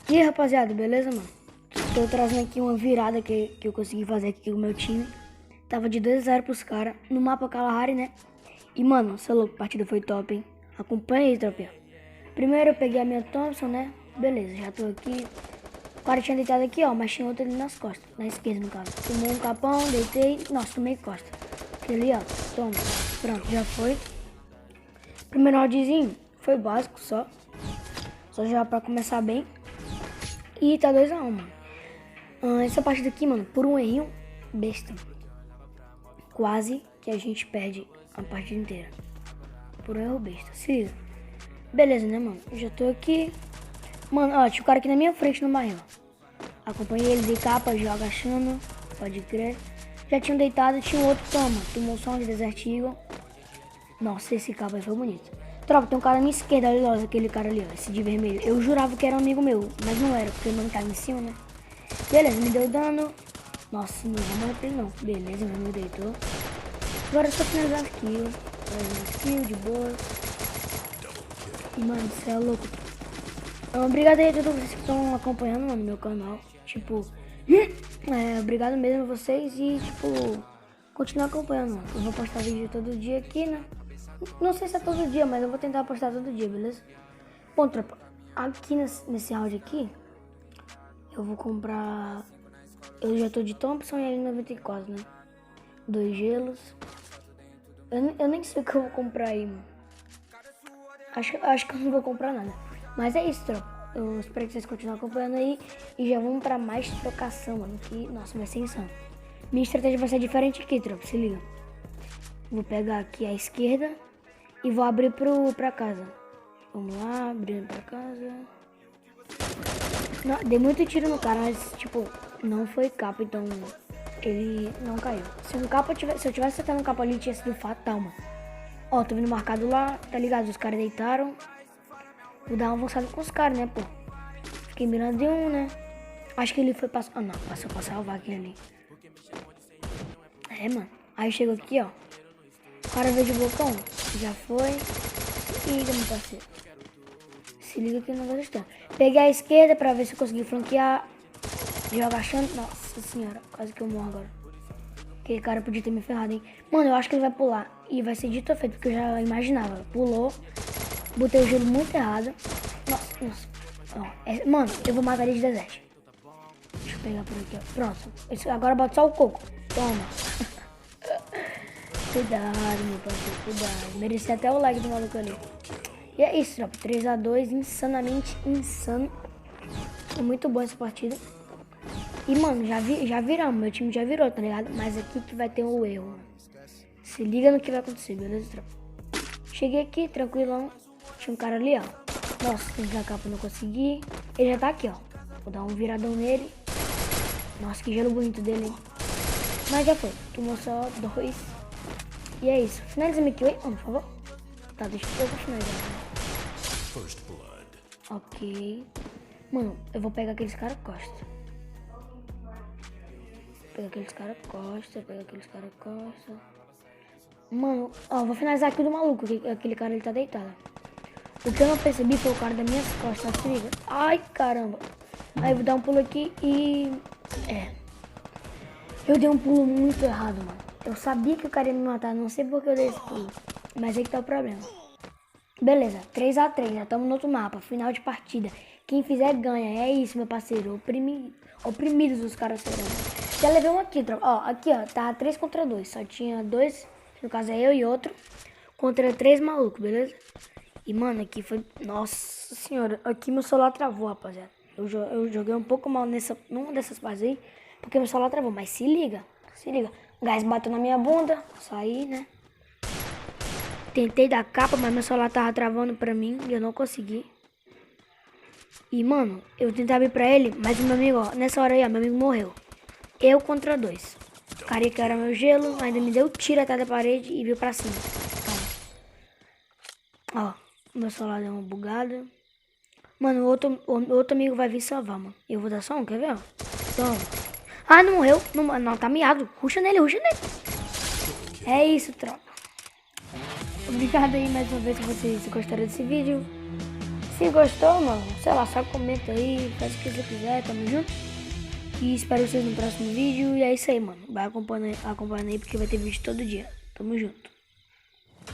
E aí, rapaziada, beleza, mano? Tô trazendo aqui uma virada que eu consegui fazer aqui com o meu time. Tava de 2-0 pros caras, no mapa Kalahari, né? E, mano, cê é louco, a partida foi top, hein? Acompanha aí, tropinha. Primeiro eu peguei a minha Thompson, né? Beleza, já tô aqui. O cara tinha deitado aqui, ó, mas tinha outro ali nas costas, na esquerda, no caso. Tomei um capão, deitei, nossa, tomei costa. Aquele, ó, toma. Pronto, já foi. Primeiro roundzinho foi básico só. Só já pra começar bem. E tá 2-1, mano. Essa partida aqui, mano, por um errinho besta, quase que a gente perde a partida inteira. Por um erro besta. Se liga. Beleza, né, mano? Eu já tô aqui. Mano, ó, tinha um cara aqui na minha frente no barril. Acompanhei ele de capa, já agachando. Pode crer. Já tinha um deitado, tinha um outro, toma. Tomou som de Desert Eagle. Nossa, esse capa aí foi bonito. Troca, tem um cara na minha esquerda, olha lá, aquele cara ali, ó, esse de vermelho. Eu jurava que era um amigo meu, mas não era, porque o nome tava em cima, né? Beleza, me deu dano. Nossa, não vou matar ele não. Beleza, meu amigo deitou. Agora é só finalizar as kills. Kill de boa. E, mano, você é louco. Obrigado aí a todos vocês que estão acompanhando, mano, no meu canal. Tipo, obrigado mesmo a vocês e, tipo, continuar acompanhando, mano. Eu vou postar vídeo todo dia aqui, né? Não sei se é todo dia, mas eu vou tentar postar todo dia, beleza? Bom, tropa, aqui nesse round aqui, eu vou comprar... Eu já tô de Thompson e L94, né? 2 gelos. Eu nem sei o que eu vou comprar aí, mano. Acho que eu não vou comprar nada. Mas é isso, tropa. Eu espero que vocês continuem acompanhando aí. E já vamos pra mais trocação, mano. Que, nossa, vai ser insano. Minha estratégia vai ser diferente aqui, tropa. Se liga. Vou pegar aqui a esquerda e vou abrir pra casa. Vamos lá, abrindo pra casa. Não, dei muito tiro no cara, mas, tipo, não foi capa, então ele não caiu. Se eu tivesse acertado um capa ali, tinha sido fatal, mano. Ó, tô vindo marcado lá, tá ligado? Os caras deitaram. Vou dar uma avançada com os caras, né, pô? Fiquei mirando de um, né? Acho que ele foi passar... Ah, não, passou pra salvar aquele ali. É, mano. Aí chegou aqui, ó. O cara veio de bocão. Já foi. Se liga, meu parceiro. Se liga que o negócio está. Peguei a esquerda pra ver se eu consegui flanquear. Já agachando. Nossa senhora, quase que eu morro agora. Aquele cara podia ter me ferrado, hein? Mano, eu acho que ele vai pular. E vai ser dito ou feito, porque eu já imaginava. Pulou. Botei o gelo muito errado. Nossa. Ó, mano, eu vou matar ele de desert. Deixa eu pegar por aqui, ó. Pronto. Agora bota só o coco. Toma. Cuidado, meu parceiro. Cuidado. Mereci até o like do maluco ali. E é isso, tropa. 3-2. Insanamente insano. Foi muito boa essa partida. E, mano, já viramos. Meu time já virou, tá ligado? Mas aqui que vai ter um erro, mano. Se liga no que vai acontecer, beleza, tropa? Cheguei aqui, tranquilão. Tinha um cara ali, ó. Nossa, tem que a capa, não consegui. Ele já tá aqui, ó. Vou dar um viradão nele. Nossa, que gelo bonito dele, hein? Mas já foi. Tomou só 2. E é isso. Finaliza minha kill aí, por favor. Tá, deixa eu finalizar. Ok. Mano, eu vou pegar aqueles caras costa. Pega aqueles caras costa. Mano, ó, vou finalizar aqui do maluco. Aquele cara, ele tá deitado. O que eu não percebi foi o cara das minhas costas, se liga. Ai, caramba. Aí eu vou dar um pulo aqui e... Eu dei um pulo muito errado, mano. Eu sabia que o cara ia me matar, não sei porque eu dei esse pulo. Mas aí que tá o problema. Beleza, 3-3, já estamos no outro mapa, final de partida. Quem fizer ganha, é isso, meu parceiro. Oprimidos os caras serão. Já levei um aqui, tropa. Ó, aqui, ó, tá 3 contra 2. Só tinha 2, no caso é eu e outro, contra 3 malucos, beleza? E, mano, aqui foi... Nossa senhora, aqui meu celular travou, rapaziada. Eu joguei um pouco mal numa dessas fases aí, porque meu celular travou. Mas se liga. O gás bateu na minha bunda, saí, né? Tentei dar capa, mas meu celular tava travando pra mim e eu não consegui. E, mano, eu tentei abrir pra ele, mas o meu amigo, ó, nessa hora aí, ó, meu amigo morreu. Eu contra 2. O cara que era meu gelo, ainda me deu tiro atrás da parede e veio pra cima. Ó, meu celular deu uma bugada. Mano, o outro amigo vai vir salvar, mano. Eu vou dar só um, quer ver, ó? Toma. Ah, não morreu. Não, tá miado. Ruxa nele. É isso, tropa. Obrigado aí mais uma vez se vocês gostaram desse vídeo. Se gostou, mano, sei lá, só comenta aí, faz o que você quiser, tamo junto. E espero vocês no próximo vídeo. E é isso aí, mano. Vai acompanhando aí porque vai ter vídeo todo dia. Tamo junto.